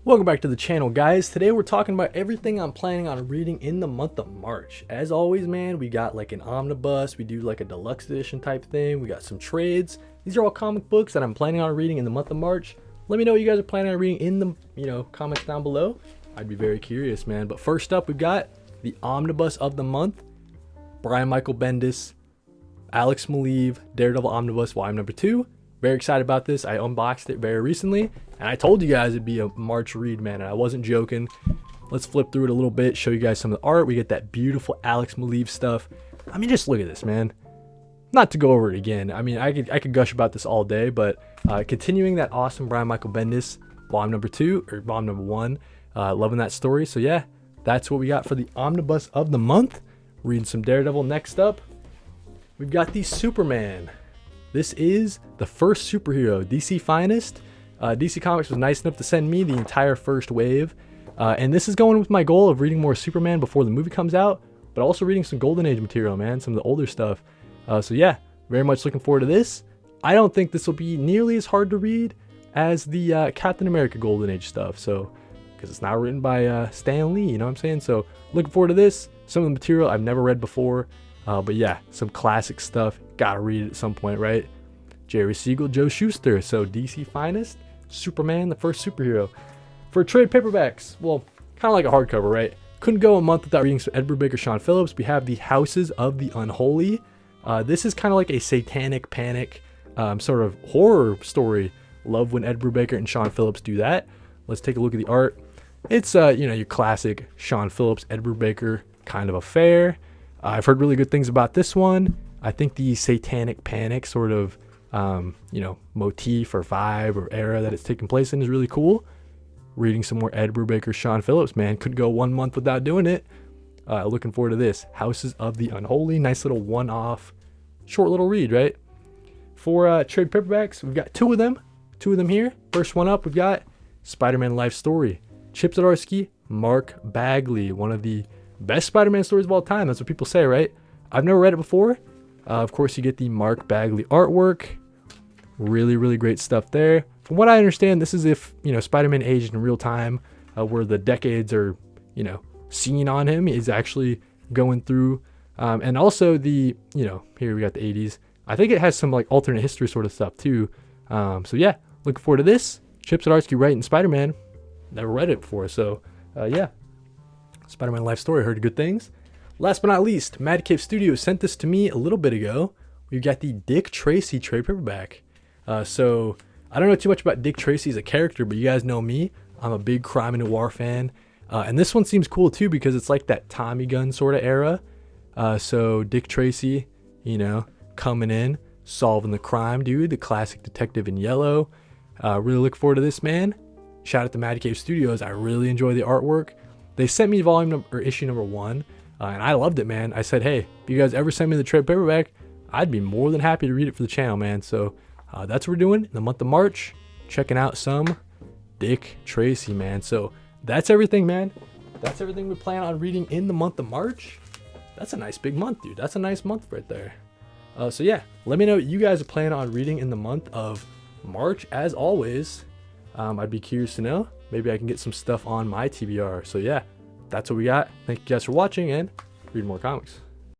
Welcome back to the channel, guys. Today we're talking about everything I'm planning on reading in the month of March. As always, man, we got like an omnibus, we do like a deluxe edition type thing, we got some trades. These are all comic books that I'm planning on reading in the month of March. Let me know what you guys are planning on reading in the comments down below. I'd be very curious, man. But first up, we've got the omnibus of the month. Brian Michael Bendis, Alex Maleev, Daredevil Omnibus, volume number 2. Very excited about this. I unboxed it very recently, and I told you guys it'd be a March read, man, and I wasn't joking. Let's flip through it a little bit, show you guys some of the art. We get that beautiful Alex Maleev stuff. I mean, just look at this, man. Not to go over it again. I mean, I could gush about this all day, but continuing that awesome Brian Michael Bendis, volume number 2, or volume number 1. Loving that story. So yeah, that's what we got for the omnibus of the month. Reading some Daredevil. Next up, we've got the Superman. This is the first superhero, DC Finest. DC Comics was nice enough to send me the entire first wave. And this is going with my goal of reading more Superman before the movie comes out, but also reading some Golden Age material, man, some of the older stuff. So yeah, very much looking forward to this. I don't think this will be nearly as hard to read as the Captain America Golden Age stuff. So, because it's not written by Stan Lee, you know what I'm saying? So looking forward to this. Some of the material I've never read before. But yeah, some classic stuff. Gotta read it at some point, right? Jerry Siegel, Joe Shuster. So DC Finest, Superman, the first superhero. For trade paperbacks, well, kind of like a hardcover, right? Couldn't go a month without reading some Ed Brubaker, Sean Phillips. We have the Houses of the Unholy. This is kind of like a satanic panic sort of horror story. Love when Ed Brubaker and Sean Phillips do that. Let's take a look at the art. It's your classic Sean Phillips, Ed Brubaker kind of affair. I've heard really good things about this one. I think the satanic panic sort of, motif or vibe or era that it's taking place in is really cool. Reading some more Ed Brubaker, Sean Phillips, man. Could go 1 month without doing it. Looking forward to this. Houses of the Unholy. Nice little one-off, short little read, right? For trade paperbacks, we've got two of them. Two of them here. First one up, we've got Spider-Man Life Story. Chip Zdarsky, Mark Bagley. One of the best Spider-Man stories of all time. That's what people say, right? I've never read it before. Of course, you get the Mark Bagley artwork. Really, really great stuff there. From what I understand, this is if, Spider-Man aged in real time, where the decades are, seen on him. He's actually going through. And also the, here we got the 80s. I think it has some like alternate history sort of stuff too. So yeah, looking forward to this. Chip Zdarsky writing Spider-Man. Never read it before. So yeah. Spider-Man Life Story, heard good things. Last but not least, Mad Cave Studios sent this to me a little bit ago. We've got the Dick Tracy trade paperback. So I don't know too much about Dick Tracy as a character, but you guys know me. I'm a big crime and noir fan. And this one seems cool too because it's like that Tommy gun sort of era. So Dick Tracy, coming in, solving the crime, dude. The classic detective in yellow. Really look forward to this, man. Shout out to Mad Cave Studios. I really enjoy the artwork. They sent me issue number 1, and I loved it, man. I said, hey, if you guys ever send me the trade paperback, I'd be more than happy to read it for the channel, man. So that's what we're doing in the month of March, checking out some Dick Tracy, man. So that's everything, man. That's everything we plan on reading in the month of March. That's a nice big month, dude. That's a nice month right there. So yeah, let me know what you guys are planning on reading in the month of March. As always, I'd be curious to know. Maybe I can get some stuff on my TBR. So yeah, that's what we got. Thank you guys for watching and read more comics.